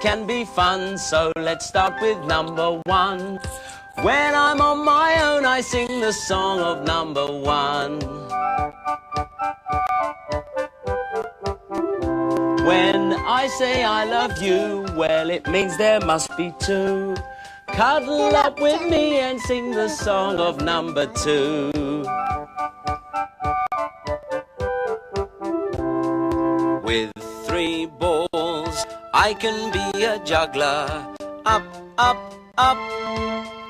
can be fun, so let's start with number one. When I'm on my own, I sing the song of number one. When I say I love you, well, it means there must be two. Cuddle up with me and sing the song of number two. With 3 balls, I can be a juggler. Up, up, up.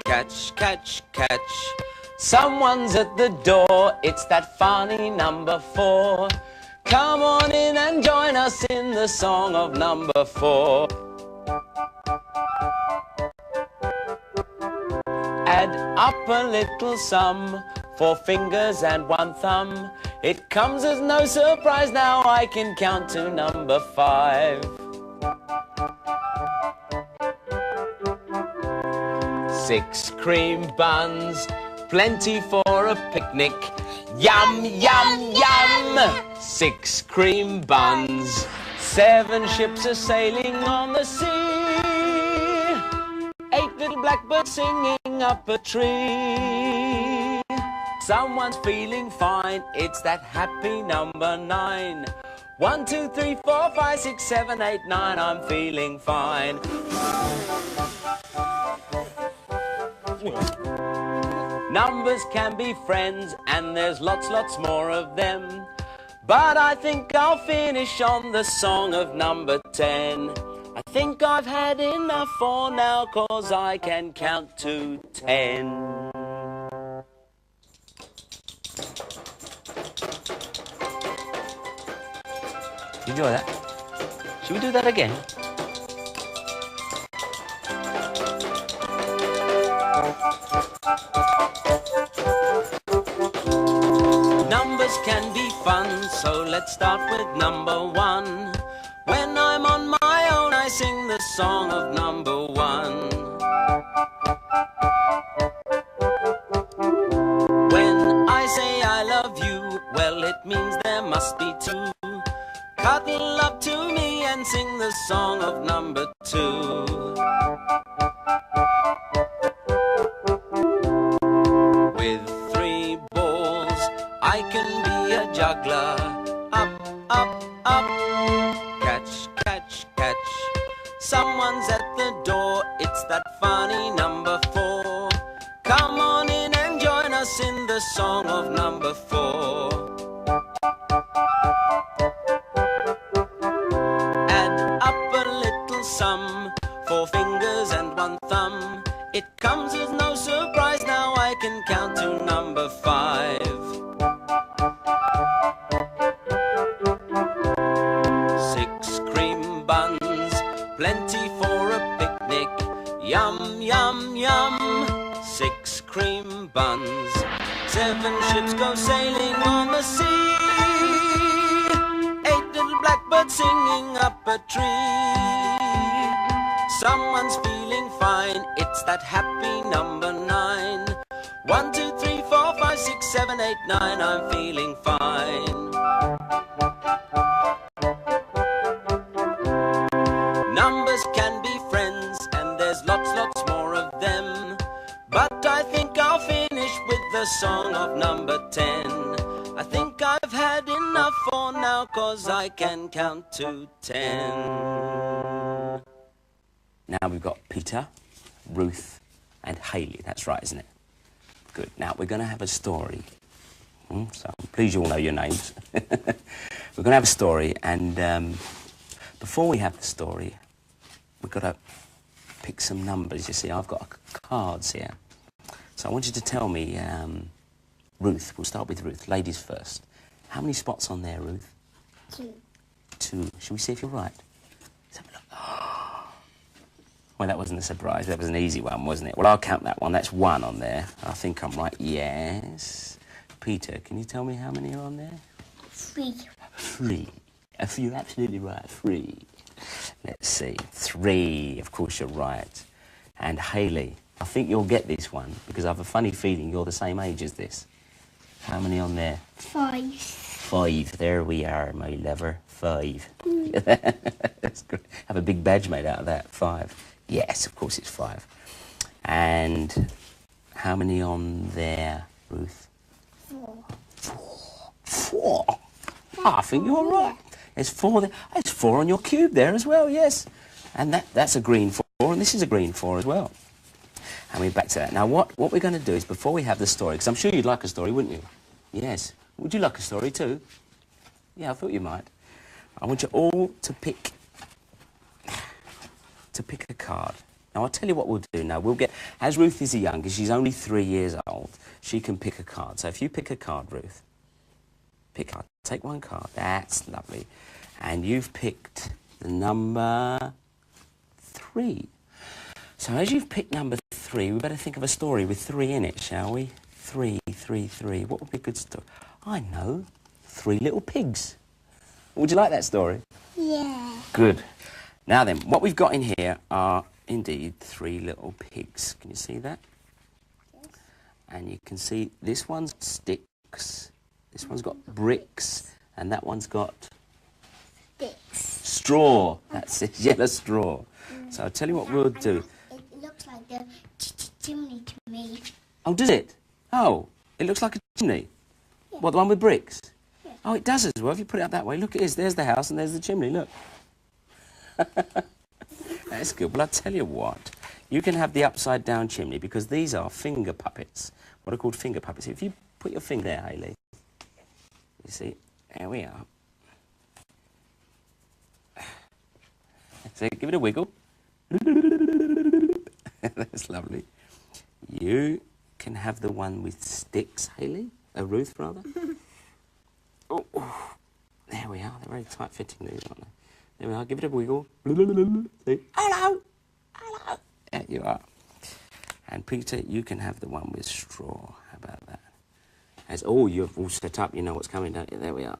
Catch, catch, catch. Someone's at the door, it's that funny number 4. Come on in and join us in the song of number 4. Add up a little sum, 4 fingers and 1 thumb. It comes as no surprise, now I can count to number 5. 6 cream buns, plenty for a picnic. Yum, yum, yum! 6 cream buns. 7 ships are sailing on the sea. 8 little blackbirds singing up a tree. Someone's feeling fine, it's that happy number 9. 1, 2, 3, 4, 5, 6, 7, 8, 9, I'm feeling fine. Numbers can be friends, and there's lots more of them. But I think I'll finish on the song of number 10. I think I've had enough for now, 'cause I can count to 10. You enjoy that? Should we do that again? Numbers can be fun, so let's start with number 1. When I'm on my own, I sing the song of number 1. When I say I love you, well, it means there must be 2. Cuddle up to me and sing the song of number 2. With 3 balls, I can be a juggler. Up, up, up. Catch, catch, catch. Someone's at the door, it's that funny number 4. Come on in and join us in the song of number 4. Sum, 4 fingers and 1 thumb. It comes as no surprise, now I can count to number 5. 6 cream buns, plenty for a picnic. Yum, yum, yum. 6 cream buns. 7 ships go sailing on the sea. 8 little blackbirds singing up a tree. Someone's feeling fine, it's that happy number 9. 1, 2, 3, 4, 5, 6, 7, 8, 9, I'm feeling fine. Numbers can be friends, and there's lots more of them. But I think I'll finish with the song of number 10. I think I've had enough for now, 'cause I can count to 10. Now we've got Peter, Ruth, and Hayley. That's right, isn't it? Good. Now we're going to have a story. So please you all know your names. We're going to have a story, and before we have the story, we've got to pick some numbers. You see, I've got cards here. So I want you to tell me, Ruth, we'll start with Ruth, ladies first. How many spots on there, Ruth? 2. 2. Shall we see if you're right? Let's have a look. Well, that wasn't a surprise. That was an easy one, wasn't it? Well, I'll count that one. That's 1 on there. I think I'm right. Yes. Peter, can you tell me how many are on there? 3. 3. You're absolutely right. 3. Let's see. 3. Of course, you're right. And Hayley, I think you'll get this one because I have a funny feeling you're the same age as this. How many on there? 5. 5. There we are, my lover. 5. That's great. Have a big badge made out of that. 5. Yes, of course it's 5. And how many on there, Ruth? 4. 4. Oh, I think you're right. There's 4 there. There's 4 on your cube there as well, yes. And that's a green 4, and this is a green 4 as well. And we're back to that. Now, what we're going to do is, before we have the story, because I'm sure you'd like a story, wouldn't you? Yes. Would you like a story too? Yeah, I thought you might. I want you all to pick a card. Now, I'll tell you what we'll do now. We'll get, as Ruth is the youngest, she's only 3 years old, she can pick a card. So if you pick a card, Ruth, pick a card. Take one card. That's lovely. And you've picked the number 3. So as you've picked number 3, we better think of a story with 3 in it, shall we? 3, 3, 3. What would be a good story? I know. 3 Little Pigs. Would you like that story? Yeah. Good. Now then, what we've got in here are indeed 3 little pigs. Can you see that? Yes. And you can see this one's sticks, this one's got bricks, and that one's got Sticks. straw. That's it, yellow straw. So I'll tell you what we'll do. It looks like the chimney to me. Oh, does it? Oh, it looks like a chimney. Yeah. What, the one with bricks? Yeah. Oh, it does as well, if you put it up that way. Look, it is. There's the house and there's the chimney, look. That's good. Well, I'll tell you what. You can have the upside-down chimney because these are finger puppets. What are called finger puppets. If you put your finger there, Hayley, you see, there we are. So give it a wiggle. That's lovely. You can have the one with sticks, Hayley. Ruth, rather. Oh, there we are. They're very tight-fitting, these, aren't they? There we are. Give it a wiggle. See? Hello. Hello. There you are. And Peter, you can have the one with straw. How about that? Oh, you've all set up. You know what's coming, don't you? There we are.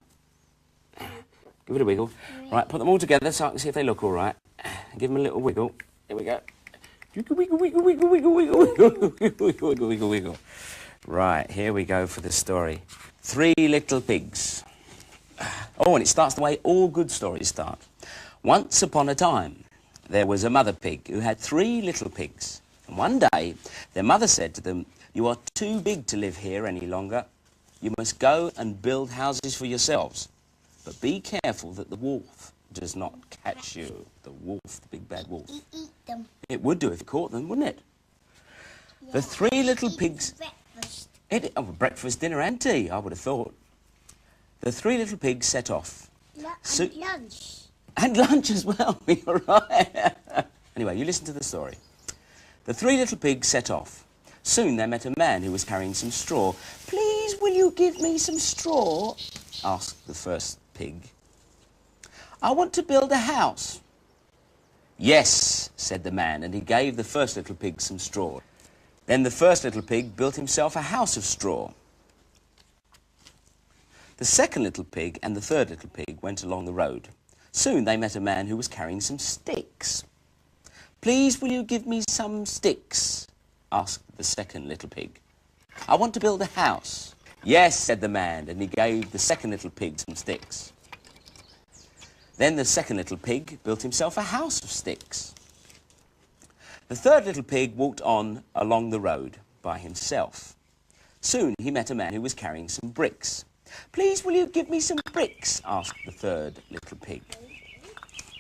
Give it a wiggle. Right, put them all together so I can see if they look all right. Give them a little wiggle. Here we go. Wiggle, wiggle, wiggle, wiggle, wiggle, wiggle, wiggle, wiggle, wiggle, wiggle, wiggle. Right, here we go for the story. 3 Little Pigs. Oh, and it starts the way all good stories start. Once upon a time, there was a mother pig who had 3 little pigs. And one day, their mother said to them, "You are too big to live here any longer. You must go and build houses for yourselves. But be careful that the wolf does not catch you." The wolf, the big bad wolf. Eat them. It would do if it caught them, wouldn't it? Yeah. The 3 little pigs... Breakfast. Breakfast, dinner and tea, I would have thought. The 3 little pigs set off. And lunch. And lunch as well, you're right. Anyway, you listen to the story. The 3 little pigs set off. Soon they met a man who was carrying some straw. "Please, will you give me some straw?" asked the first pig. "I want to build a house." "Yes," said the man, and he gave the first little pig some straw. Then the first little pig built himself a house of straw. The second little pig and the third little pig went along the road. Soon they met a man who was carrying some sticks. "Please, will you give me some sticks?" asked the second little pig. "I want to build a house." "Yes," said the man, and he gave the second little pig some sticks. Then the second little pig built himself a house of sticks. The third little pig walked on along the road by himself. Soon he met a man who was carrying some bricks. "Please, will you give me some bricks?" asked the third little pig.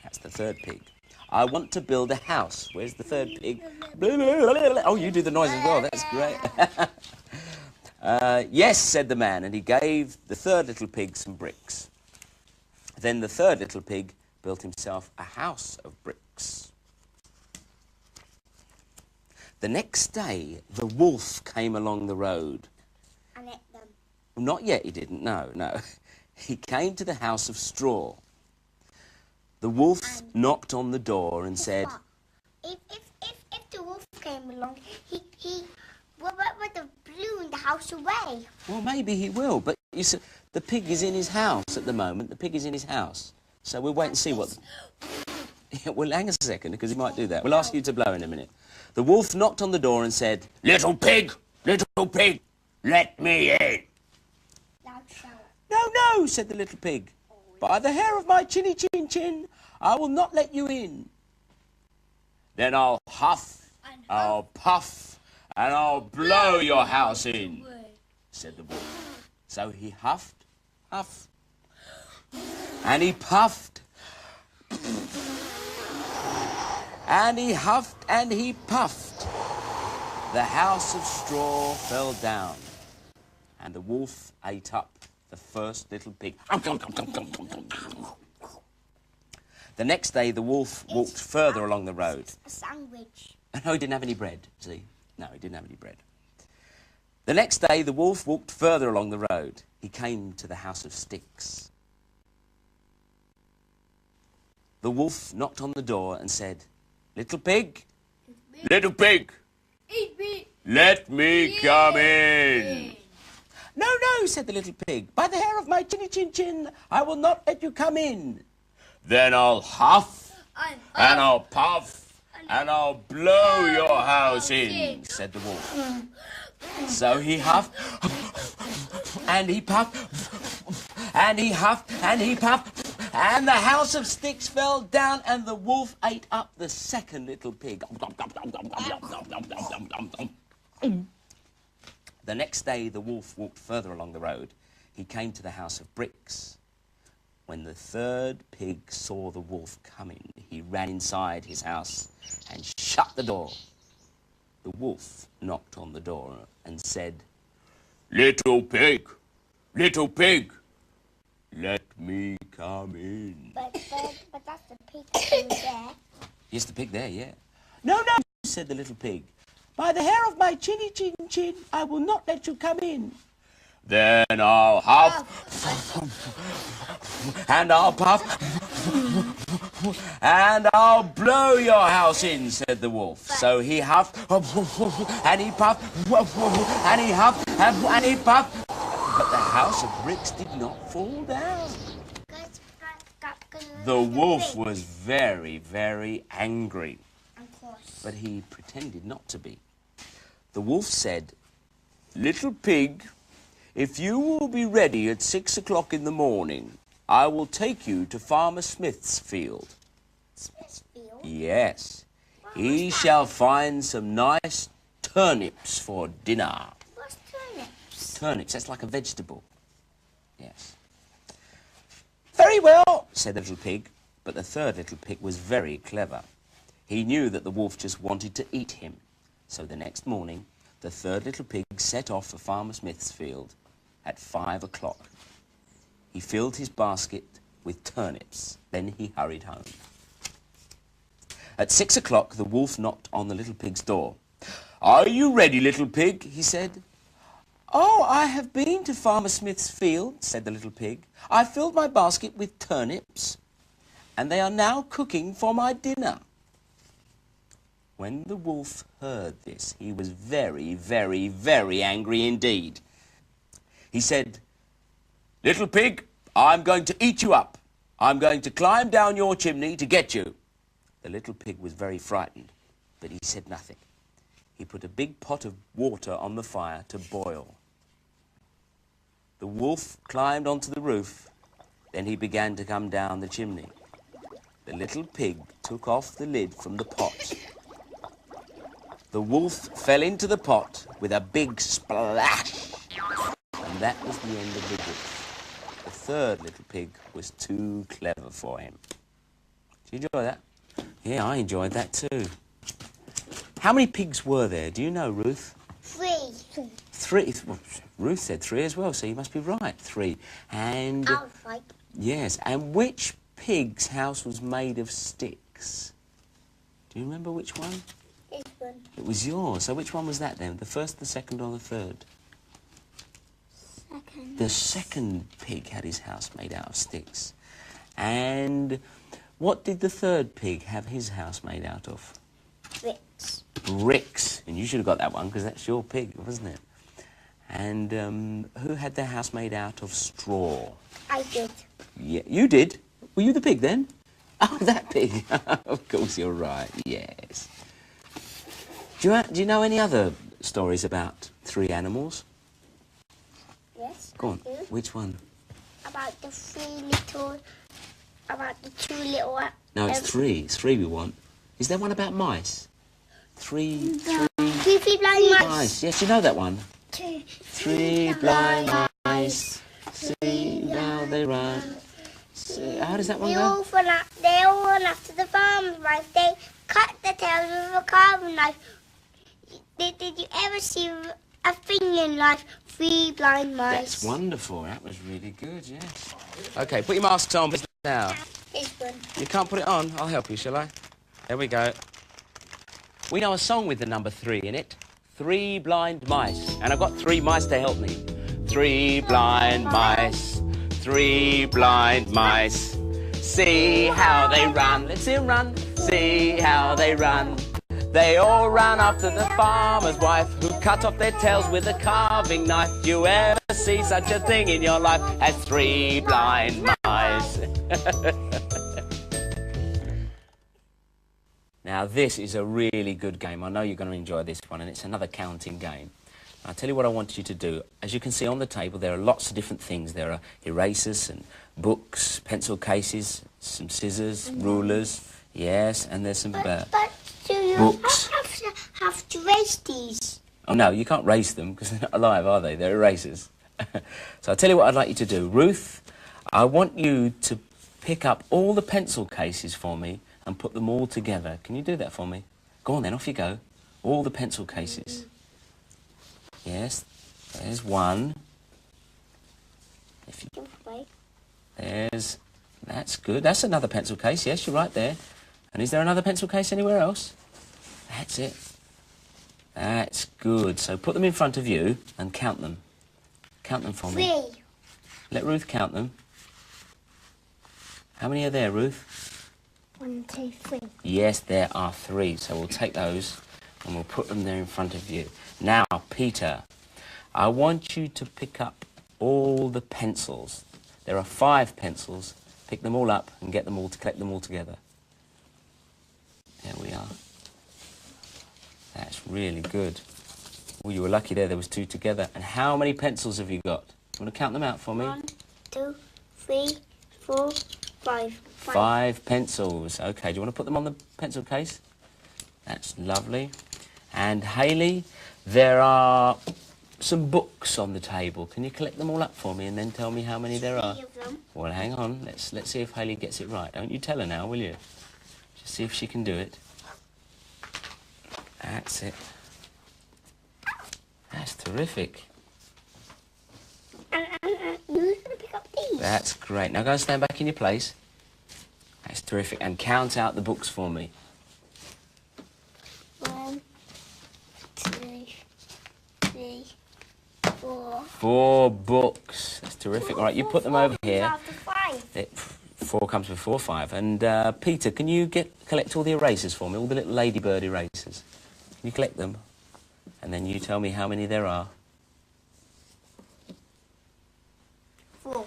That's the third pig. "I want to build a house." Where's the third pig? Oh, you do the noise as well. That's great. "Yes," said the man, and he gave the third little pig some bricks. Then the third little pig built himself a house of bricks. The next day, the wolf came along the road. And ate them. Not yet, he didn't. No. He came to the house of straw. The wolf knocked on the door and said... If the wolf came along, he would have blown the house away. Well, maybe he will, but you see, the pig is in his house at the moment. The pig is in his house. So we'll wait and see what... Well, hang a second, because he might do that. We'll ask you to blow in a minute. The wolf knocked on the door and said, little pig, let me in." Loud shout. No, said the little pig. By the hair of my chinny chin chin, I will not let you in. Then I'll huff, I'll puff, and I'll blow your house in, said the wolf. So he huffed, huff, and he puffed, and he huffed, and he puffed. The house of straw fell down, and the wolf ate up the first little pig. The next day, the wolf walked further along the road. A sandwich. No, he didn't have any bread, see? No, he didn't have any bread. The next day, the wolf walked further along the road. He came to the house of sticks. The wolf knocked on the door and said, Little pig, little pig, Eat me. let me come in. No, no, said the little pig. By the hair of my chinny chin chin, I will not let you come in. Then I'll huff, and I'll puff, and I'll blow your house in, said the wolf. So he huffed, and he puffed, and he huffed, and he puffed, and the house of sticks fell down, and the wolf ate up the second little pig. The next day, the wolf walked further along the road. He came to the house of bricks. When the third pig saw the wolf coming, he ran inside his house and shut the door. The wolf knocked on the door and said, Little pig, let me come in. But that's the pig over there. Yes, the pig there, yeah. No, no, said the little pig. By the hair of my chinny chin chin, I will not let you come in. Then I'll huff, and I'll puff, and I'll blow your house in, said the wolf. So he huffed, and he puffed, and he huffed, and he puffed. But the house of bricks did not fall down. The wolf was very, very angry, but he pretended not to be. The wolf said, Little pig, if you will be ready at 6 o'clock in the morning, I will take you to Farmer Smith's field. Smith's field? Yes. He shall find some nice turnips for dinner. What's turnips? Turnips, that's like a vegetable. Yes. Very well, said the little pig, but the third little pig was very clever. He knew that the wolf just wanted to eat him. So the next morning, the third little pig set off for Farmer Smith's field at 5 o'clock. He filled his basket with turnips. Then he hurried home. At 6 o'clock, the wolf knocked on the little pig's door. Are you ready, little pig? He said. Oh, I have been to Farmer Smith's field, said the little pig. I filled my basket with turnips, and they are now cooking for my dinner. When the wolf heard this, he was very, very, very angry indeed. He said, Little pig, I'm going to eat you up. I'm going to climb down your chimney to get you. The little pig was very frightened, but he said nothing. He put a big pot of water on the fire to boil. The wolf climbed onto the roof. Then he began to come down the chimney. The little pig took off the lid from the pot. The wolf fell into the pot with a big splash. And that was the end of the wolf. The third little pig was too clever for him. Did you enjoy that? Yeah, I enjoyed that too. How many pigs were there? Do you know, Ruth? 3. 3. Well, Ruth said 3 as well, so you must be right. 3. And... I was right. Yes, and which pig's house was made of sticks? Do you remember which one? This one. It was yours. So which one was that then? The first, the second, or the third? Second. The second pig had his house made out of sticks. And what did the third pig have his house made out of? Bricks. Bricks. And you should have got that one because that's your pig, wasn't it? And who had their house made out of straw? I did. Yeah, you did. Were you the pig then? Oh, that pig. Of course you're right, yes. Do you know any other stories about 3 animals? Yes, Go I on. do. Which one? about the two little. No, it's three. It's three we want. Is there one about mice? Three blind mice. Yes, you know that one. Three blind mice. See how they run. See, how does that one go? They all run after the farmer's wife. They cut the tails with a carving knife. Did you ever see a thing in life? Three blind mice. That's wonderful. That was really good, yes. OK, put your masks on now. This one. You can't put it on? I'll help you, shall I? There we go. We know a song with the number 3 in it. 3 blind mice. And I've got 3 mice to help me. 3 blind mice. 3 blind mice. See how they run. Let's see 'em run. See how they run. They all run after the farmer's wife, who cut off their tails with a carving knife. Do you ever see such a thing in your life as 3 blind mice? Now, this is a really good game. I know you're going to enjoy this one, and it's another counting game. I'll tell you what I want you to do. As you can see on the table, there are lots of different things. There are erasers and books, pencil cases, some scissors, rulers, yes, and there's some But do you books. have to race these? Oh, no, you can't race them because they're not alive, are they? They're erasers. So I'll tell you what I'd like you to do. Ruth, I want you to pick up all the pencil cases for me and put them all together. Can you do that for me? Go on then, off you go. All the pencil cases. Yes, there's one. If you... That's good. That's another pencil case. Yes, you're right there. And is there another pencil case anywhere else? That's it. That's good. So put them in front of you and count them. Count them for me. 3. Let Ruth count them. How many are there, Ruth? 1, 2, 3. Yes, there are 3. So we'll take those and we'll put them there in front of you. Now, Peter, I want you to pick up all the pencils. There are 5 pencils. Pick them all up and get them all to collect them all together. There we are. That's really good. Oh, you were lucky there was 2 together. And how many pencils have you got? You want to count them out for me? 1, 2, 3, 4, 5. 5 pencils. OK, do you want to put them on the pencil case? That's lovely. And Hayley, there are some books on the table. Can you collect them all up for me and then tell me how many there are? 3 of them. Well, hang on. Let's see if Hayley gets it right. Don't you tell her now, will you? Just see if she can do it. That's it. That's terrific. And who's going to pick up these? That's great. Now go and stand back in your place. That's terrific. And count out the books for me. 1, 2, 3, 4. 4 books. That's terrific. All right, you put them over here. After 5. 4 comes before 5. And Peter, can you collect all the erasers for me? All the little ladybird erasers. Can you collect them? And then you tell me how many there are. 4.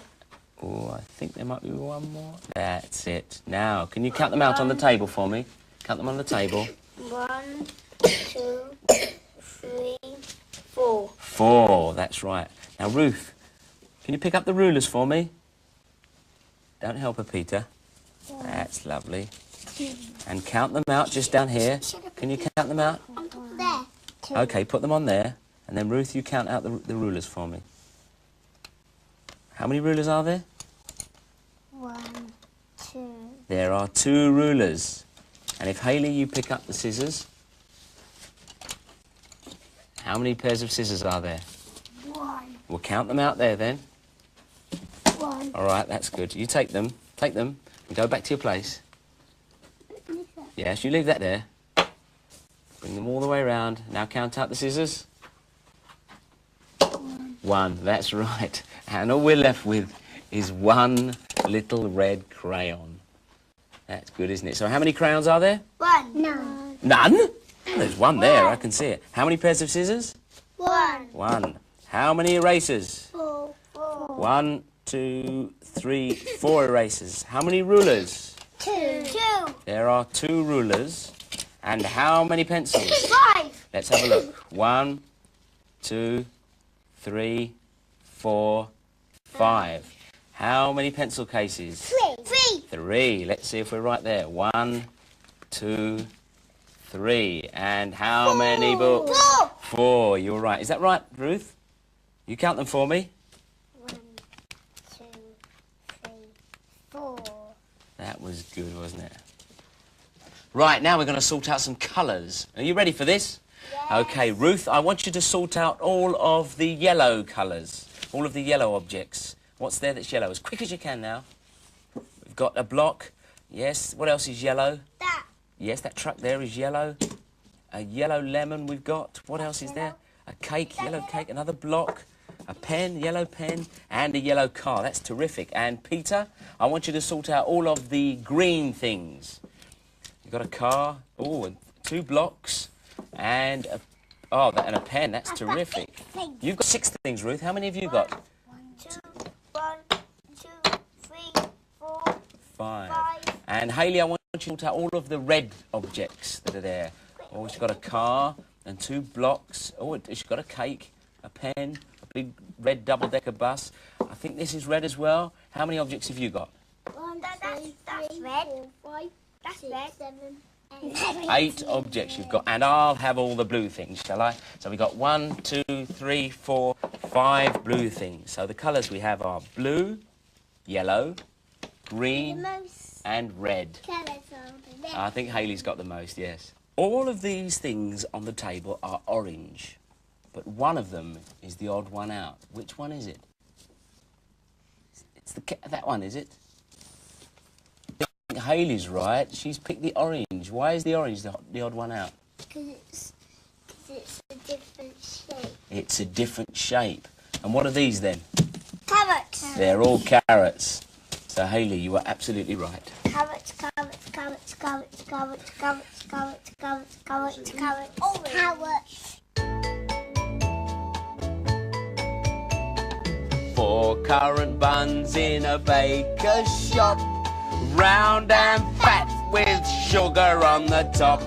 Oh, I think there might be one more. That's it. Now, can you count them out on the table for me? Count them on the table. 1, 2, 3, 4. 4, that's right. Now, Ruth, can you pick up the rulers for me? Don't help her, Peter. That's lovely. And count them out just down here. Can you count them out? On top there. 2. OK, put them on there. And then, Ruth, you count out the rulers for me. How many rulers are there? 1, 2. There are 2 rulers. And if, Hayley, you pick up the scissors, how many pairs of scissors are there? 1. We'll count them out there, then. 1. All right, that's good. You take them, and go back to your place. Yes, you leave that there. Bring them all the way around. Now count out the scissors. 1, that's right. And all we're left with is 1 little red crayon. That's good, isn't it? So how many crayons are there? 1. No. None? There's 1 there, I can see it. How many pairs of scissors? 1. 1. How many erasers? 4. 1, 2, 3, 4 erasers. How many rulers? 2. There are 2 rulers. And how many pencils? 5. Let's have a look. 1, 2, 3, 4, 5. How many pencil cases? 3. 3. Let's see if we're right there. 1, 2, 3. And how many books? 4. 4. You're right. Is that right, Ruth? You count them for me. 1, 2, 3, 4. That was good, wasn't it? Right, now we're going to sort out some colours. Are you ready for this? Yes. OK, Ruth, I want you to sort out all of the yellow colours, all of the yellow objects. What's there that's yellow? As quick as you can now. We've got a block. Yes. What else is yellow? That. Yes, that truck there is yellow. A yellow lemon we've got. What else is there? A cake, yellow cake, another block. A pen, yellow pen, and a yellow car. That's terrific. And Peter, I want you to sort out all of the green things. You've got a car, and 2 blocks, and and a pen. That's terrific. You've got 6 things, Ruth. How many have you got? 1, 2, 3, 4, 5. 5. And Hayley, I want you to sort out all of the red objects that are there. Oh, she's got a car and 2 blocks. Oh, she's got a cake, a pen, a big red double-decker bus. I think this is red as well. How many objects have you got? 1, that's red. 4, 5, that's 6, red. 7, 8. 8 objects you've got, and I'll have all the blue things, shall I? So we've got 1, 2, 3, 4, 5 blue things. So the colours we have are blue, yellow, green, and red. I think Hayley's got the most, yes. All of these things on the table are orange, but one of them is the odd one out. Which one is it? It's that one, is it? I think Hayley's right. She's picked the orange. Why is the orange the odd one out? Because it's a different shape. It's a different shape. And what are these then? Carrots. They're all carrots. So Hayley, you are absolutely right. Carrots, carrots, carrots, carrots, carrots, carrots, carrots, carrots, carrots, carrots, carrots. 4 currant buns in a baker's shop, round and fat with sugar on the top.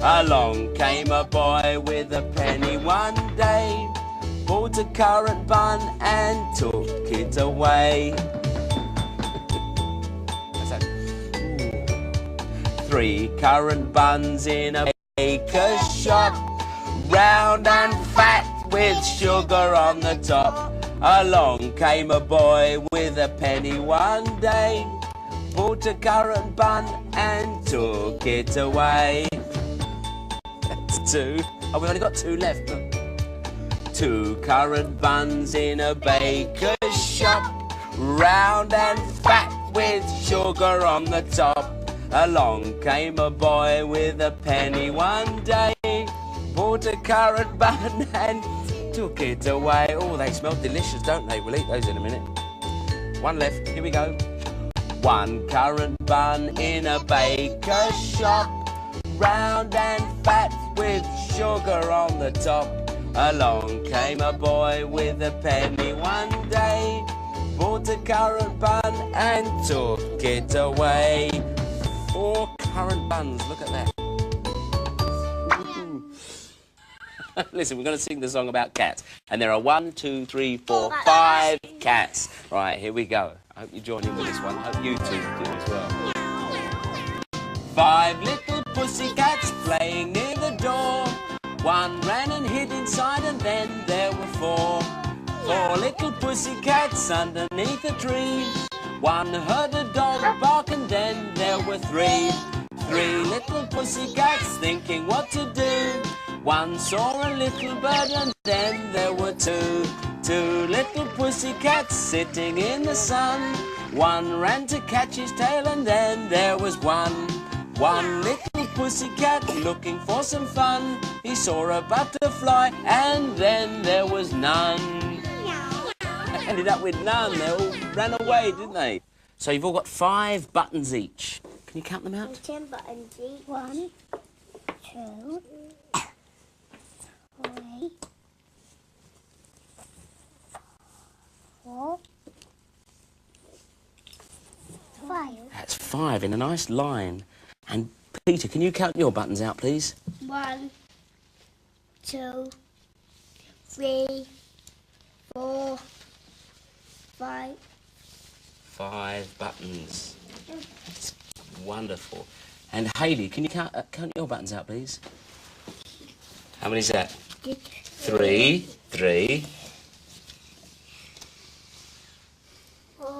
Along came a boy with a penny one day, bought a currant bun and took it away. 3 currant buns in a baker's shop, round and fat with sugar on the top. Along came a boy with a penny one day, bought a currant bun and took it away. That's 2. Oh, we've only got 2 left. Look. 2 currant buns in a baker's shop, round and fat with sugar on the top. Along came a boy with a penny one day, bought a currant bun and took it away. Oh, they smell delicious, don't they? We'll eat those in a minute. 1 left. Here we go. 1 currant bun in a baker's shop, round and fat with sugar on the top. Along came a boy with a penny one day, bought a currant bun and took it away. 4 currant buns. Look at that. Listen, we're going to sing the song about cats. And there are 1, 2, 3, 4, 5 cats. Right, here we go. I hope you join in with this one. I hope you two do as well. 5 little pussycats playing near the door. 1 ran and hid inside, and then there were 4. 4 little pussycats underneath a tree. 1 heard a dog bark, and then there were 3. 3 little pussycats thinking what to do. 1 saw a little bird, and then there were 2. 2 little pussycats sitting in the sun. 1 ran to catch his tail, and then there was 1. 1 little pussycat looking for some fun. He saw a butterfly, and then there was none. Ended up with none. They all ran away, didn't they? So you've all got 5 buttons each. Can you count them out? 10 buttons each. 1, 2, 3, 4, 5. That's 5 in a nice line. And Peter, can you count your buttons out, please? 1, 2, 3, 4, 5, 5 buttons. It's wonderful. And Hayley, can you count your buttons out, please? How many is that? 3,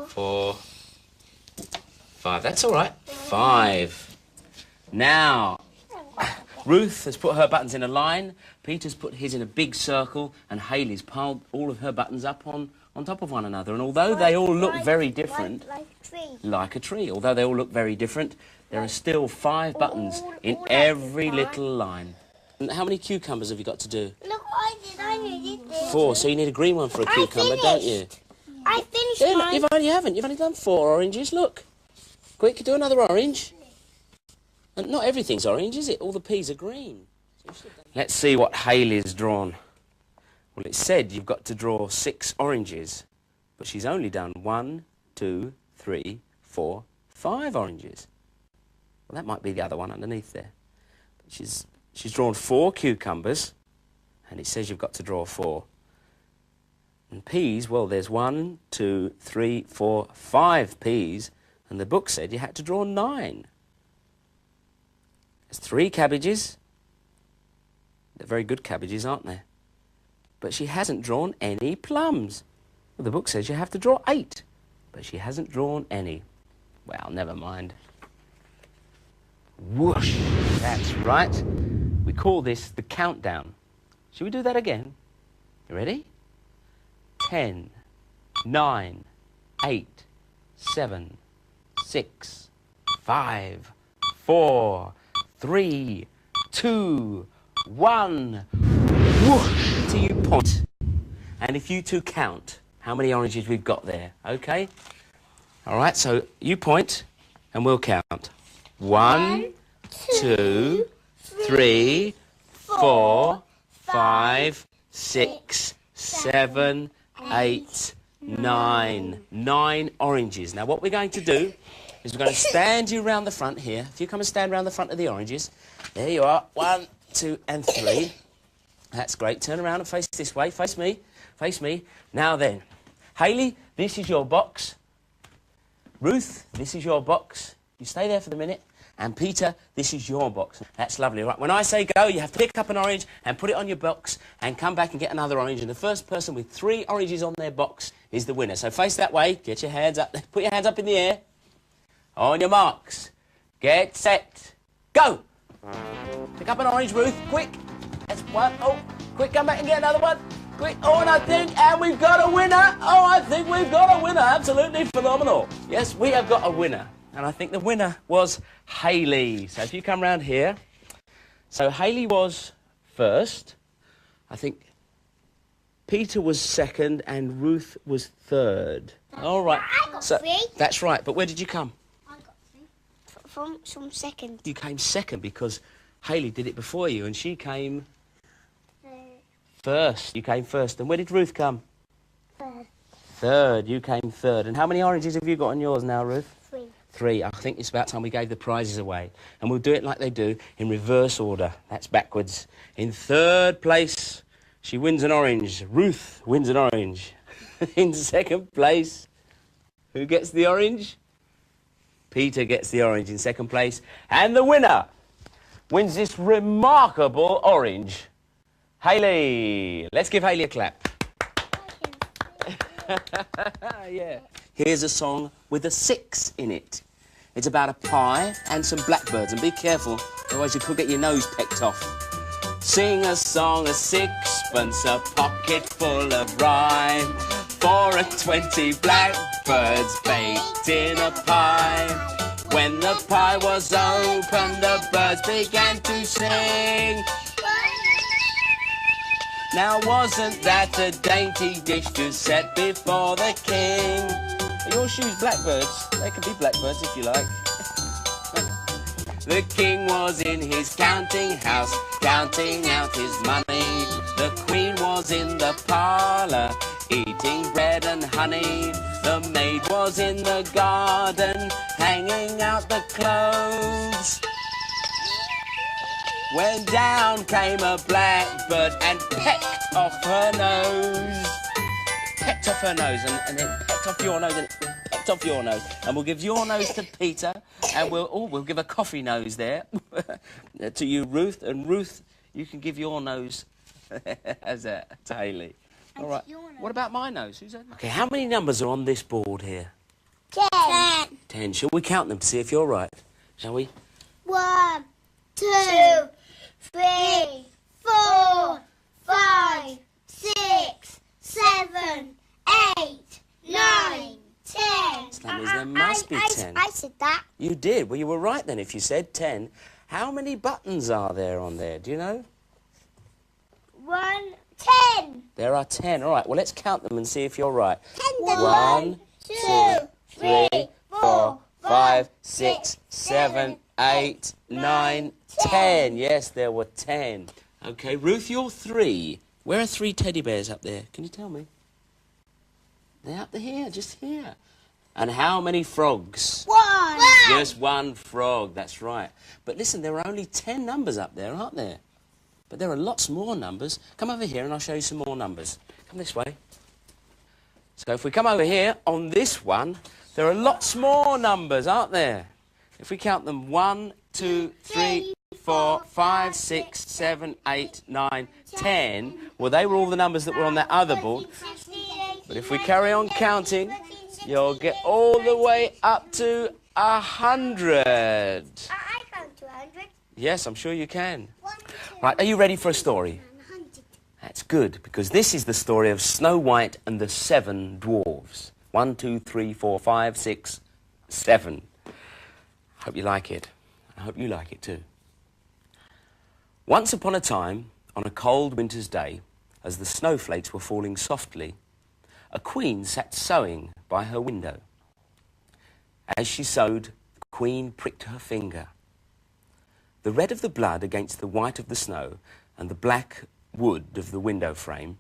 4, 5. That's all right. 5. Now, Ruth has put her buttons in a line, Peter's put his in a big circle, and Hayley's piled all of her buttons up on top of one another. And although they all look very different, like a tree, although they all look very different, there are still 5 buttons in every little line. And how many cucumbers have you got to do? Look, I did this. 4, so you need a green one for a cucumber, don't you? I finished Yeah, mine. look, you've only done 4 oranges, look. Quick, do another orange. And not everything's orange, is it? All the peas are green. Let's see what Hayley's drawn. Well, it said you've got to draw 6 oranges, but she's only done 1, 2, 3, 4, 5 oranges. Well, that might be the other one underneath there. But she's drawn 4 cucumbers, and it says you've got to draw 4. And peas, well, there's 1, 2, 3, 4, 5 peas, and the book said you had to draw 9. There's 3 cabbages. They're very good cabbages, aren't they? But she hasn't drawn any plums. Well, the book says you have to draw 8, but she hasn't drawn any. Well, never mind. Whoosh! That's right. We call this the countdown. Shall we do that again? You ready? 10, 9, 8, 7, 6, 5, 4, 3, 2, 1. Whoosh! Till you point. And if you two count how many oranges we've got there, okay? All right, so you point and we'll count. 1, 2, 3, 4, 5, 6, 7, 8, 9. 9 oranges. Now, what we're going to do is we're going to stand you round the front here. If you come and stand round the front of the oranges. There you are. 1, 2, and 3. That's great. Turn around and face this way. Face me. Face me. Now then. Hayley, this is your box. Ruth, this is your box. You stay there for the minute. And Peter, this is your box. That's lovely. Right, when I say go, you have to pick up an orange and put it on your box and come back and get another orange. And the first person with 3 oranges on their box is the winner. So face that way. Get your hands up. Put your hands up in the air. On your marks. Get set. Go! Pick up an orange, Ruth. Quick. That's 1. Oh, quick, come back and get another one. Quick. Oh, and we've got a winner. Oh, I think we've got a winner. Absolutely phenomenal. Yes, we have got a winner. And I think the winner was Hayley. So if you come round here. So Hayley was first. I think Peter was second and Ruth was third. All right. I got 3. That's right. But where did you come? I got 3. From second. You came second because Hayley did it before you and she came first. You came first. And where did Ruth come? Third. Third. You came third. And how many oranges have you got on yours now, Ruth? 3. 3. I think it's about time we gave the prizes away. And we'll do it like they do, in reverse order. That's backwards. In third place, she wins an orange. Ruth wins an orange. In second place, who gets the orange? Peter gets the orange in second place. And the winner wins this remarkable orange. Hayley. Let's give Hayley a clap. Yeah. Here's a song with a 6 in it. It's about a pie and some blackbirds. And be careful, otherwise you could get your nose pecked off. Sing a song, a sixpence, a pocket full of rhyme. 4 and 20 blackbirds baked in a pie. When the pie was opened, the birds began to sing. Now wasn't that a dainty dish to set before the king? Are your shoes blackbirds? They can be blackbirds if you like. The king was in his counting house, counting out his money. The queen was in the parlour, eating bread and honey. The maid was in the garden, hanging out the clothes. When down came a blackbird and pecked off her nose. Pecked off her nose and then pecked off your nose and pecked off your nose, and we'll give your nose to Peter, and we'll give a coffee nose there to you, Ruth, and Ruth, you can give your nose to Hayley. All right. What about my nose? Who's that? Okay, how many numbers are on this board here? 10. 10. Shall we count them to see if you're right? Shall we? 1, 2, 3, 4, 5, 6, 7, 8, 9, 10. So that means there must be 10. I said that. You did. Well, you were right then if you said 10. How many buttons are there on there? Do you know? 10. There are 10. All right, well, let's count them and see if you're right. 1, 2, 3, 4, 5, 6, 7, 8, 9, 10. Yes, there were 10. Okay, Ruth, you're 3. Where are 3 teddy bears up there? Can you tell me? They're up here, just here. And how many frogs? 1. Just 1 frog, that's right. But listen, there are only 10 numbers up there, aren't there? But there are lots more numbers. Come over here and I'll show you some more numbers. Come this way. So if we come over here, on this one, there are lots more numbers, aren't there? If we count them, 1, 2, 3, 4, 5, 6, 7, 8, 9, 10. Well, they were all the numbers that were on that other board. But if we carry on counting, you'll get all the way up to 100. I count to 100. Yes, I'm sure you can. 1, 2, Right, are you ready for a story? 100. That's good, because this is the story of Snow White and the 7 dwarves. 1, 2, 3, 4, 5, 6, 7. Hope you like it. I hope you like it too. Once upon a time, on a cold winter's day, as the snowflakes were falling softly, a queen sat sewing by her window. As she sewed, the queen pricked her finger. The red of the blood against the white of the snow and the black wood of the window frame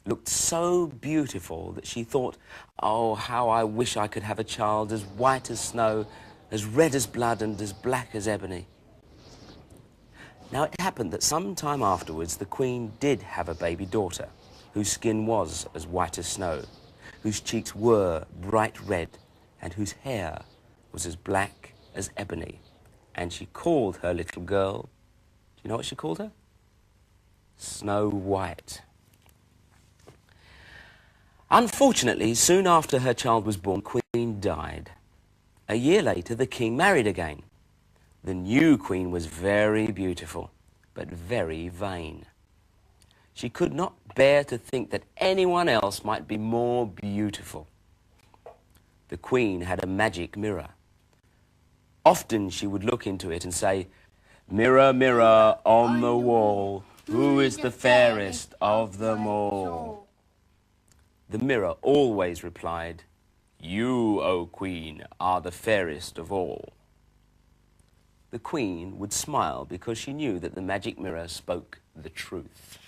looked so beautiful that she thought, oh, how I wish I could have a child as white as snow, as red as blood and as black as ebony. Now it happened that some time afterwards the queen did have a baby daughter whose skin was as white as snow, whose cheeks were bright red and whose hair was as black as ebony. And she called her little girl, do you know what she called her? Snow White. Unfortunately, soon after her child was born, the queen died. A year later, the king married again. The new queen was very beautiful, but very vain. She could not bear to think that anyone else might be more beautiful. The queen had a magic mirror. Often she would look into it and say, "Mirror, mirror on the wall, who is the fairest of them all?" The mirror always replied, "You, O queen, are the fairest of all." The queen would smile because she knew that the magic mirror spoke the truth.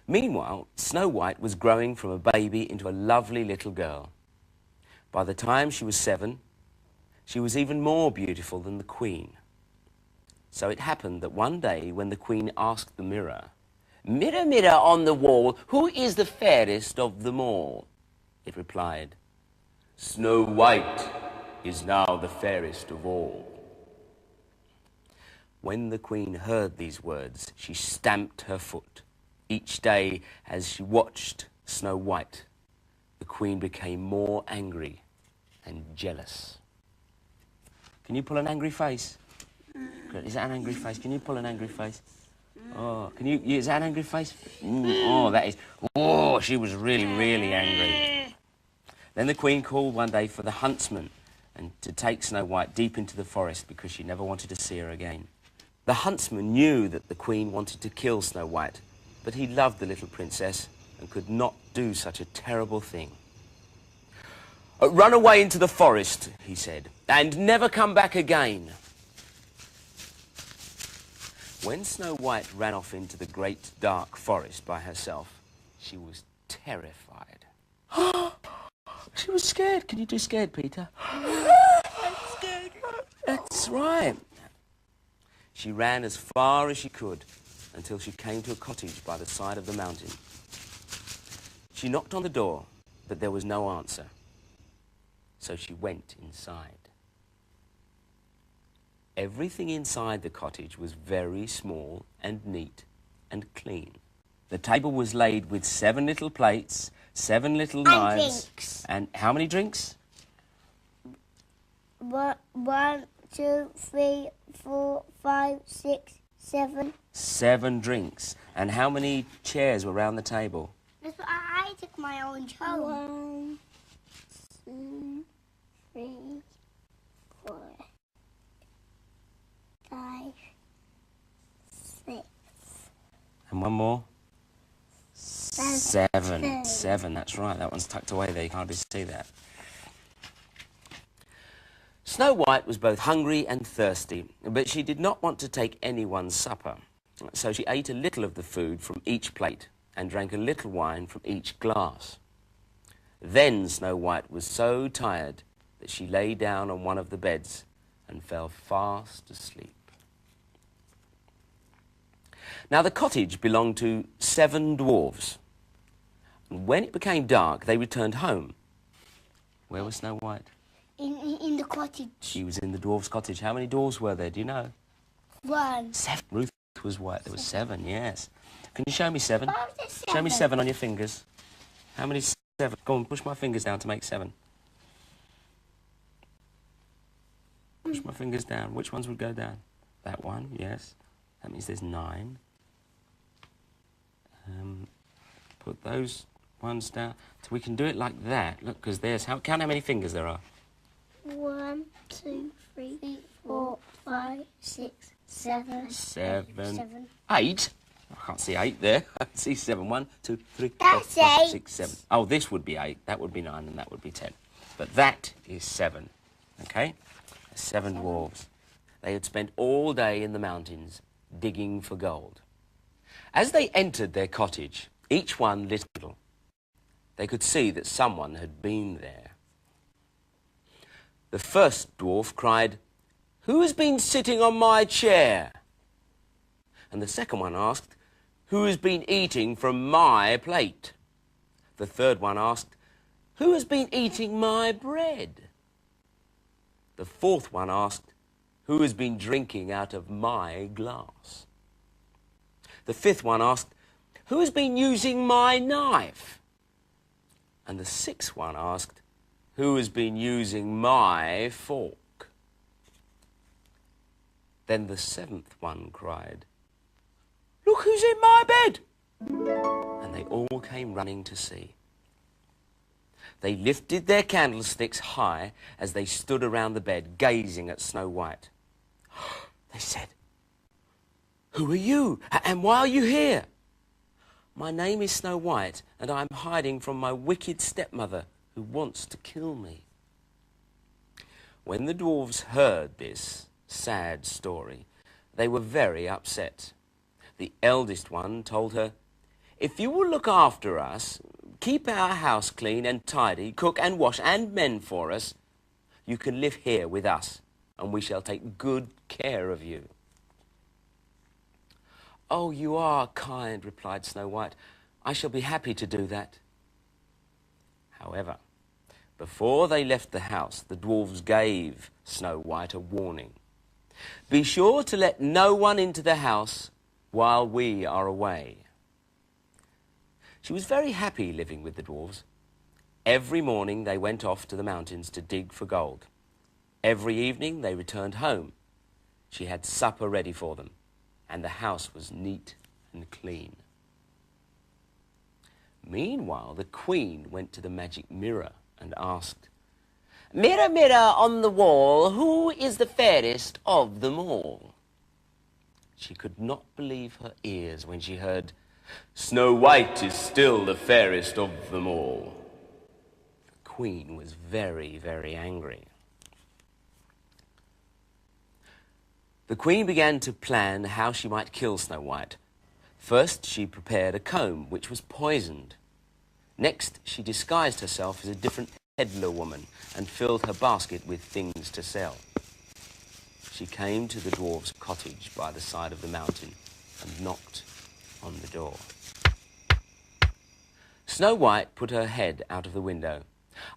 Meanwhile, Snow White was growing from a baby into a lovely little girl. By the time she was 7, she was even more beautiful than the queen. So it happened that one day when the queen asked the mirror, "Mirror, mirror on the wall, who is the fairest of them all?" it replied, "Snow White is now the fairest of all." When the queen heard these words, she stamped her foot. Each day, as she watched Snow White, the queen became more angry and jealous. Can you pull an angry face? Is that an angry face? Can you pull an angry face? Oh, can you? Is that an angry face? Oh, that is. Oh, she was really, really angry. Then the queen called one day for the huntsman and to take Snow White deep into the forest because she never wanted to see her again. The huntsman knew that the queen wanted to kill Snow White, but he loved the little princess and could not do such a terrible thing. "Run away into the forest," he said, "and never come back again." When Snow White ran off into the great dark forest by herself, she was terrified. She was scared. Can you do scared, Peter? I'm scared. That's right. She ran as far as she could until she came to a cottage by the side of the mountain. She knocked on the door. but there was no answer. So she went inside. Everything inside the cottage was very small and neat and clean. The table was laid with 7 little plates, 7 little knives. Drinks. And how many drinks? 1, 2, 3, 4, 5, 6, 7. 7 drinks. And how many chairs were round the table? I took my orange home. 1, 2, 3, 4, 5, 6. And one more? 7. 7, that's right. That one's tucked away there. You can't hardly see that. Snow White was both hungry and thirsty, but she did not want to take anyone's supper. So she ate a little of the food from each plate and drank a little wine from each glass. Then Snow White was so tired that she lay down on one of the beds and fell fast asleep. Now the cottage belonged to 7 dwarves. And when it became dark, they returned home. Where was Snow White? In the cottage. She was in the dwarves' cottage. How many dwarves were there? Do you know? 1. 7. Ruth was white. There were 7, yes. Can you show me 7? Why was there 7? Show me 7 on your fingers. How many 7? Go on, push my fingers down to make 7. Push my fingers down. Which ones would go down? That one, yes. That means there's 9. Put those ones down. So we can do it like that. Look, because there's... count how many fingers there are. 1, 2, 3, 4, 5, 6, 7. 7. 8? I can't see 8 there. I can see 7. 1, 2, 3, 4, That's 5, 8. 6, 7. Oh, this would be 8. That would be 9, and that would be 10. But that is 7. Okay? 7 dwarves. They had spent all day in the mountains digging for gold. As they entered their cottage, each one lit a candle. They could see that someone had been there. The first dwarf cried, "Who has been sitting on my chair?" And the second one asked, "Who has been eating from my plate?" The third one asked, "Who has been eating my bread?" The fourth one asked, "Who has been drinking out of my glass?" The fifth one asked, "Who has been using my knife?" And the sixth one asked, "Who has been using my fork?" Then the seventh one cried, "Look who's in my bed!" And they all came running to see. They lifted their candlesticks high as they stood around the bed, gazing at Snow White. They said, "Who are you, and why are you here?" "My name is Snow White, and I'm hiding from my wicked stepmother, who wants to kill me." When the dwarves heard this sad story, they were very upset. The eldest one told her, "If you will look after us, keep our house clean and tidy, cook and wash and mend for us, you can live here with us, and we shall take good care of you." "Oh, you are kind," replied Snow White. "I shall be happy to do that." However, before they left the house, the dwarves gave Snow White a warning. "Be sure to let no one into the house while we are away." She was very happy living with the dwarves. Every morning they went off to the mountains to dig for gold. Every evening they returned home. She had supper ready for them, and the house was neat and clean. Meanwhile, the Queen went to the magic mirror and asked, "Mirror, mirror on the wall, who is the fairest of them all?" She could not believe her ears when she heard, "Snow White is still the fairest of them all." The Queen was very, very angry. The Queen began to plan how she might kill Snow White. First, she prepared a comb, which was poisoned. Next, she disguised herself as a different peddler woman and filled her basket with things to sell. She came to the dwarf's cottage by the side of the mountain and knocked on the door. Snow White put her head out of the window.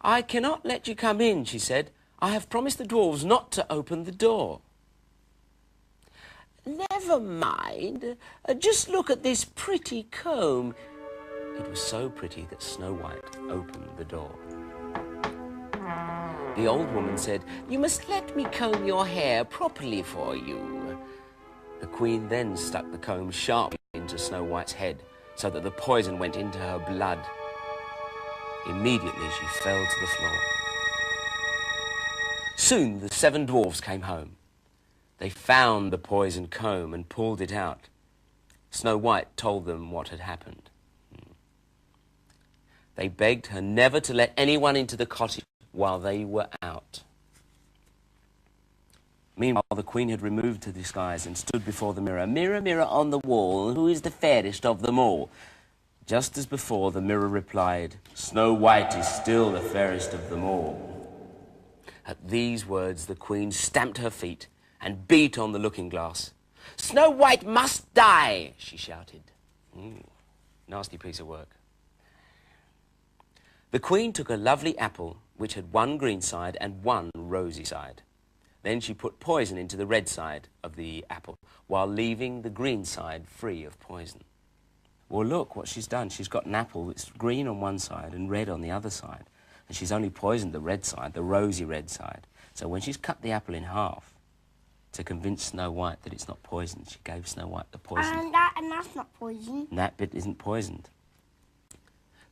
"I cannot let you come in," she said. "I have promised the dwarves not to open the door." "Never mind. Just look at this pretty comb." It was so pretty that Snow White opened the door. The old woman said, "You must let me comb your hair properly for you." The Queen then stuck the comb sharply into Snow White's head so that the poison went into her blood. Immediately she fell to the floor. Soon the 7 dwarfs came home. They found the poisoned comb and pulled it out. Snow White told them what had happened. They begged her never to let anyone into the cottage while they were out. Meanwhile, the Queen had removed her disguise and stood before the mirror. "Mirror, mirror on the wall, who is the fairest of them all?" Just as before, the mirror replied, "Snow White is still the fairest of them all." At these words, the Queen stamped her feet and beat on the looking-glass. "Snow White must die," she shouted. Nasty piece of work. The Queen took a lovely apple, which had 1 green side and 1 rosy side. Then she put poison into the red side of the apple, while leaving the green side free of poison. Well, look what she's done. She's got an apple that's green on one side and red on the other side. And she's only poisoned the red side, the rosy red side. So when she's cut the apple in half to convince Snow White that it's not poisoned, she gave Snow White the poison. And that's not poison. And that bit isn't poisoned.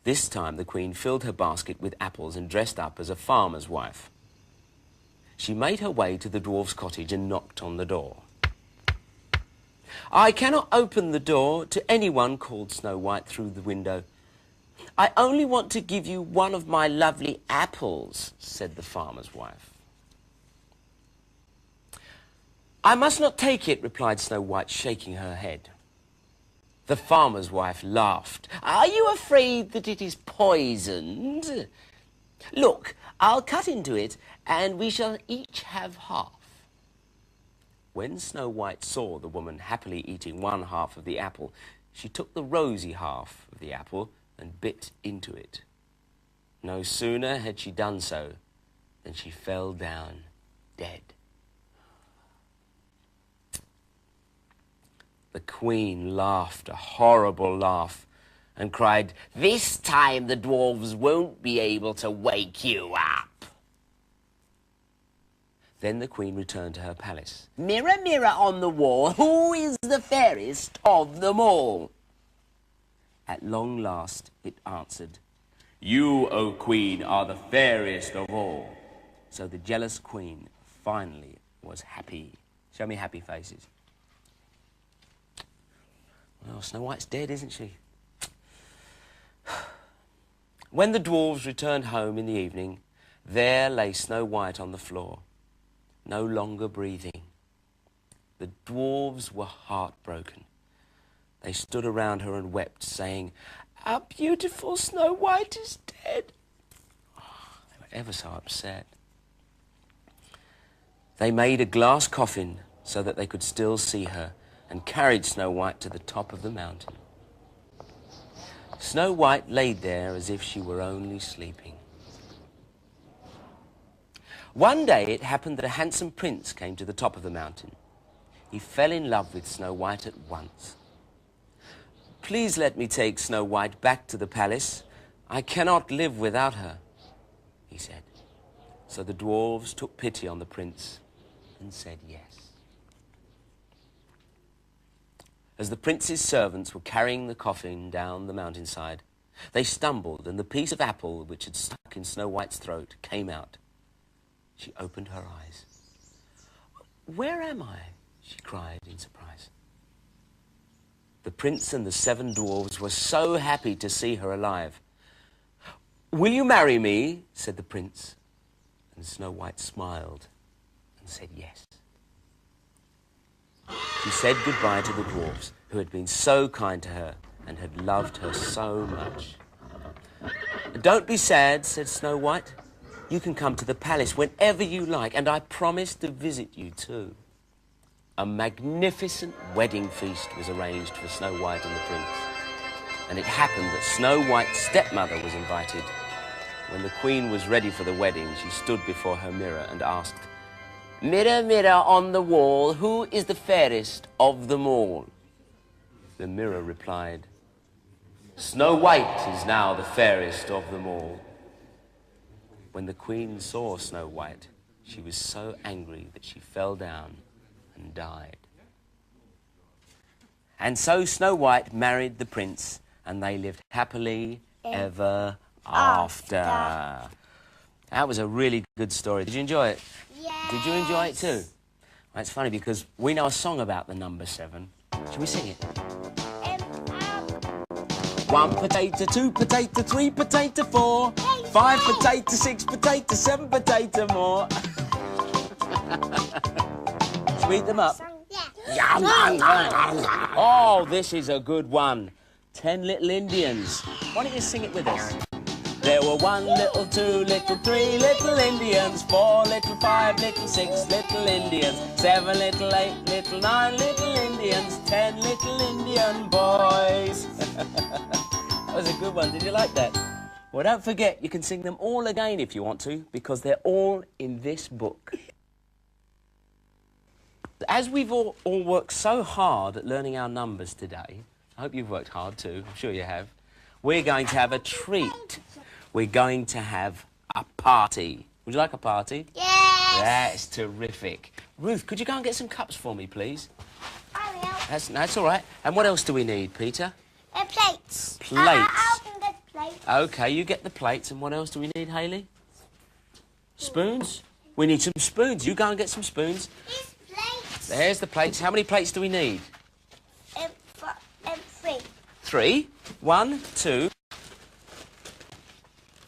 This time the Queen filled her basket with apples and dressed up as a farmer's wife. She made her way to the dwarf's cottage and knocked on the door. "I cannot open the door to anyone," called Snow White through the window. "I only want to give you one of my lovely apples," said the farmer's wife. "I must not take it," replied Snow White, shaking her head. The farmer's wife laughed. "Are you afraid that it is poisoned? Look, I'll cut into it, and we shall each have half." When Snow White saw the woman happily eating 1/2 of the apple, she took the rosy half of the apple and bit into it. No sooner had she done so than she fell down dead. The Queen laughed a horrible laugh and cried, "This time the dwarves won't be able to wake you up." Then the Queen returned to her palace. "Mirror, mirror on the wall, who is the fairest of them all?" At long last it answered, "You, O Queen, are the fairest of all." So the jealous Queen finally was happy. Show me happy faces. Well, Snow White's dead, isn't she? When the dwarves returned home in the evening, there lay Snow White on the floor, no longer breathing. The dwarves were heartbroken. They stood around her and wept, saying, "Our beautiful Snow White is dead." They were ever so upset. They made a glass coffin so that they could still see her, and carried Snow White to the top of the mountain. Snow White laid there as if she were only sleeping. One day it happened that a handsome prince came to the top of the mountain. He fell in love with Snow White at once. "Please let me take Snow White back to the palace. I cannot live without her," he said. So the dwarves took pity on the prince and said yes. As the prince's servants were carrying the coffin down the mountainside, they stumbled, and the piece of apple which had stuck in Snow White's throat came out. She opened her eyes. "Where am I?" she cried in surprise. The prince and the 7 dwarves were so happy to see her alive. "Will you marry me?" said the prince. And Snow White smiled and said yes. She said goodbye to the dwarves, who had been so kind to her and had loved her so much. "Don't be sad," said Snow White. "You can come to the palace whenever you like, and I promise to visit you too." A magnificent wedding feast was arranged for Snow White and the prince, and it happened that Snow White's stepmother was invited. When the Queen was ready for the wedding, she stood before her mirror and asked, "Mirror, mirror on the wall, who is the fairest of them all?" The mirror replied, "Snow White is now the fairest of them all." When the Queen saw Snow White, she was so angry that she fell down and died. And so Snow White married the prince, and they lived happily ever after. That was a really good story. Did you enjoy it? Yes. Did you enjoy it too? Well, it's funny because we know a song about the number 7. Shall we sing it? 1 potato, 2 potato, 3 potato, 4, 5 potato, 6 potato, 7 potato more. Should we eat them up? Yeah. Oh, this is a good one. 10 Little Indians. Why don't you sing it with us? There were 1 little, 2 little, 3 little Indians, 4 little, 5 little, 6 little Indians, 7 little, 8 little, 9 little Indians, 10 little Indian boys. That was a good one. Did you like that? Well, don't forget, you can sing them all again if you want to, because they're all in this book. As we've all worked so hard at learning our numbers today, I hope you've worked hard too, I'm sure you have, we're going to have a treat. We're going to have a party. Would you like a party? Yes. That's terrific. Ruth, could you go and get some cups for me, please? I will. That's all right. And what else do we need, Peter? Plates. Plates. I'll get plates. OK, you get the plates. And what else do we need, Hayley? Spoons? We need some spoons. You go and get some spoons. These plates. There's the plates. How many plates do we need? 3. 3. 1, 2,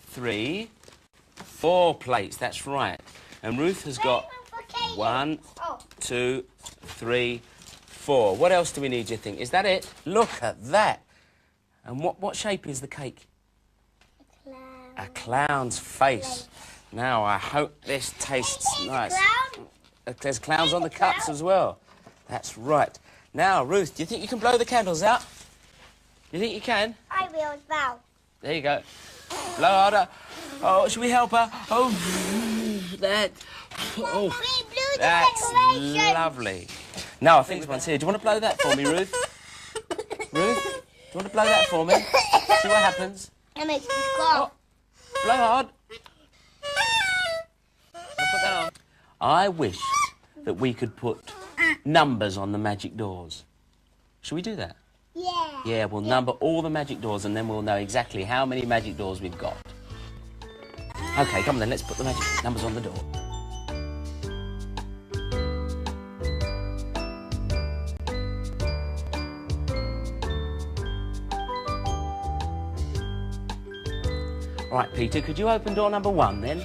3, 4 plates. That's right. And Ruth has got 1, 2, 3, 4. What else do we need, do you think? Is that it? Look at that. And what shape is the cake? A clown's face. Now, I hope this tastes nice. There's clowns on the cups as well. That's right. Now, Ruth, do you think you can blow the candles out? You think you can? I will as well. There you go. Blow harder. Oh, should we help her? Oh, that. Oh, that's lovely. Now, I think someone's here. Do you want to blow that for me, Ruth? Ruth, do you want to blow that for me? See what happens. It makes me Oh, blow hard. I'll put that on. I wish that we could put numbers on the magic doors. Should we do that? Yeah. Yeah, we'll number all the magic doors and then we'll know exactly how many magic doors we've got. OK, come on then, let's put the magic numbers on the door. All right, Peter, could you open door number 1 then?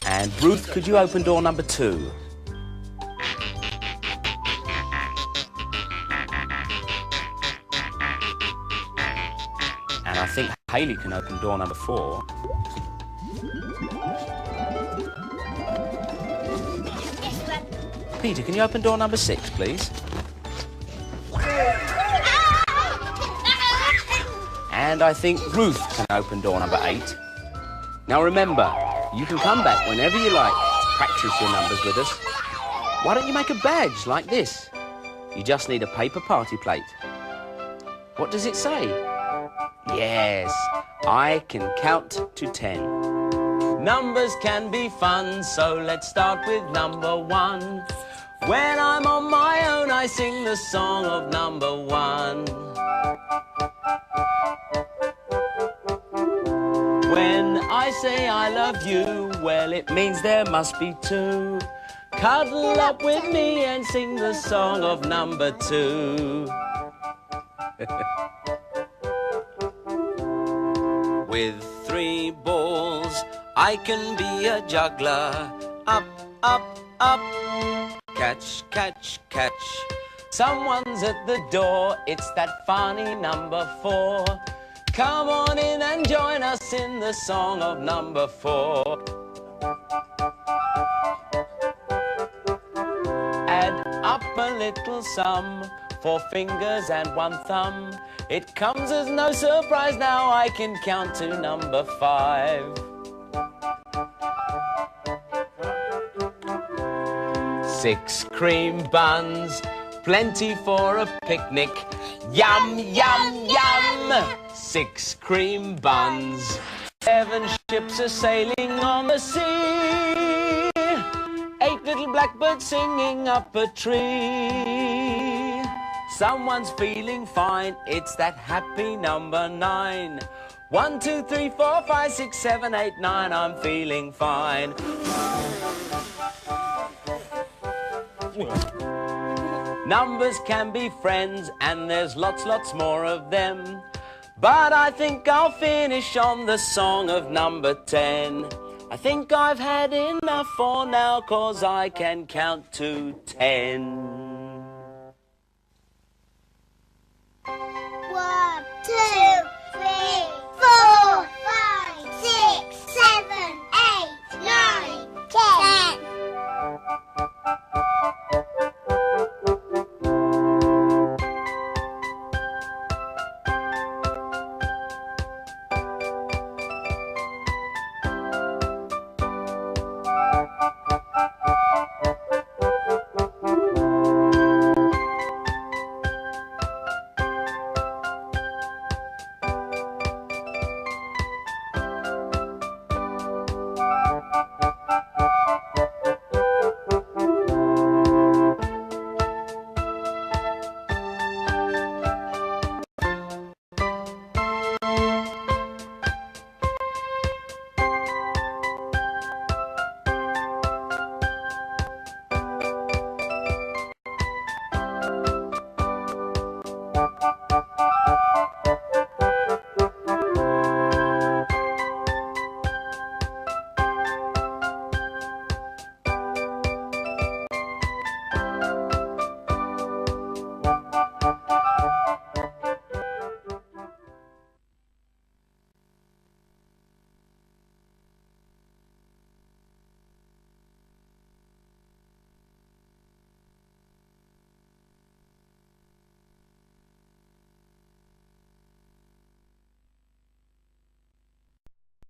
And Ruth, could you open door number 2? And I think Hayley can open door number 4. Peter, can you open door number 6, please? And I think Ruth can open door number 8. Now remember, you can come back whenever you like to practice your numbers with us. Why don't you make a badge like this? You just need a paper party plate. What does it say? Yes, I can count to 10. Numbers can be fun, so let's start with number 1. When I'm on my own, I sing the song of number 1. When I say I love you, well, it means there must be 2. Cuddle up with me and sing the song of number 2. With 3 balls, I can be a juggler. Up, up, up. Catch, catch, catch. Someone's at the door, it's that funny number 4. Come on in and join us in the song of number 4. a little sum, 4 fingers and 1 thumb. It comes as no surprise now I can count to number 5. 6 cream buns, plenty for a picnic. Yum, yum, yum! 6 cream buns. 7 ships are sailing on the sea. 8 little blackbirds singing up a tree. Someone's feeling fine, it's that happy number 9. 1, 2, 3, 4, 5, 6, 7, 8, 9, I'm feeling fine. Numbers can be friends, and there's lots more of them. But I think I'll finish on the song of number 10. I think I've had enough for now, 'cause I can count to 10.